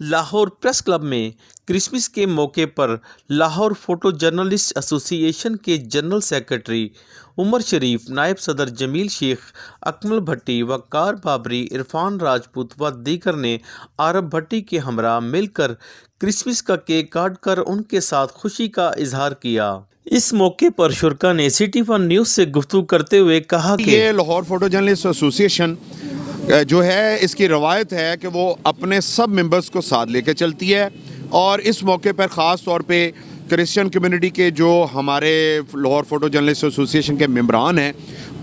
Lahore press club में Christmas के मौके पर लाहौर फोटो जर्नलिस्ट एसोसिएशन के जनरल सेक्रेटरी उमर शरीफ, नायब सदर जमील शेख, अकमल भट्टी, वक़ार बाबरी, इरफान राजपूत व दीगर ने आरब भट्टी के हमरा मिलकर क्रिसमस का केक काट कर उनके साथ खुशी का इजहार किया। इस मौके पर शुरका ने सिटी वन न्यूज़ से गुफ्तगू करते हुए कहा कि ये लाहौर फोटो जर्नलिस्ट एसोसिएशन जो है, इसकी रवायत है कि वो अपने सब मेंबर्स को साथ लेके चलती है और इस मौके पर ख़ास तौर पे क्रिश्चियन कम्युनिटी के जो हमारे लाहौर फोटो जर्नलिस्ट एसोसिएशन के मेंबरान हैं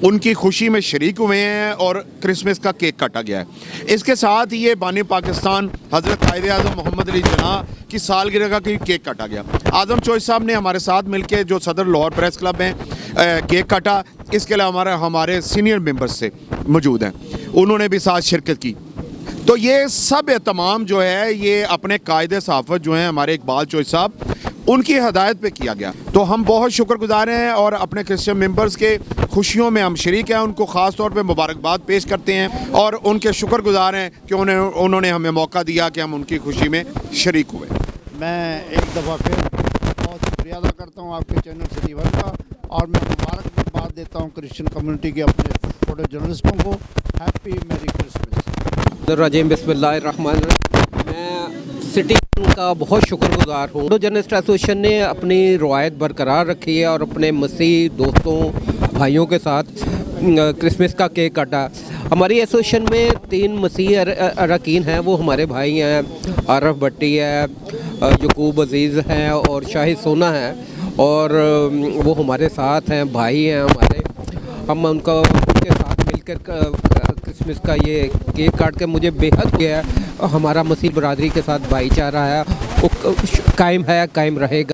उनकी खुशी में शरीक हुए हैं और क्रिसमस का केक काटा गया है। इसके साथ ही ये बानी पाकिस्तान हज़रत कायदे आज़म मोहम्मद अली जिन्नाह की सालगिरह का केक काटा गया। आज़म चोइस साहब ने हमारे साथ मिलकर जो सदर लाहौर प्रेस क्लब हैं केक काटा। इसके अलावा हमारे सीनियर मेंबर्स से मौजूद हैं, उन्होंने भी साथ शिरकत की। तो ये सब एहतमाम जो है ये अपने कायदे सहाफ़त जो हैं हमारे इकबाल चोइस साहब, उनकी हदायत पे किया गया। तो हम बहुत शुक्रगुजार हैं और अपने क्रिश्चियन मेंबर्स के खुशियों में हम शरीक हैं, उनको ख़ास तौर पे मुबारकबाद पेश करते हैं और उनके शुक्रगुजार हैं कि उन्होंने हमें मौका दिया कि हम उनकी खुशी में शरीक हुए। मैं एक दफ़ा फिर बहुत शुक्रिया अदा करता हूँ आपके चैनल सिटी वन का और मैं मुबारकबाद देता हूँ क्रिश्चियन कम्युनिटी के अपने फोटो जर्नलिस्टों को। Happy merry Christmas. रजीम बिस्मिल्लाहिर्रहमानिर्रहीम। मैं सिटी का बहुत शुक्रगुजार हूँ। फोटो जर्नलिस्ट एसोसिएशन ने अपनी रवायत बरकरार रखी है और अपने मसीह दोस्तों भाइयों के साथ क्रिसमस का केक काटा। हमारी एसोसिएशन में 3 मसीह अरकान हैं, वो हमारे भाई हैं। आरफ भट्टी है, यकूब अजीज़ हैं और शाहिद सोना है और वो हमारे साथ हैं, भाई हैं हमारे। हम उनके साथ मिलकर क्रिसमस का ये केक काट के मुझे बेहद गया है। हमारा मसीह बरादरी के साथ भाईचारा है, वो कायम है, कायम रहेगा।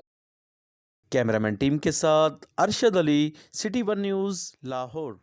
कैमरामैन टीम के साथ Arshad Ali, city one news, Lahore.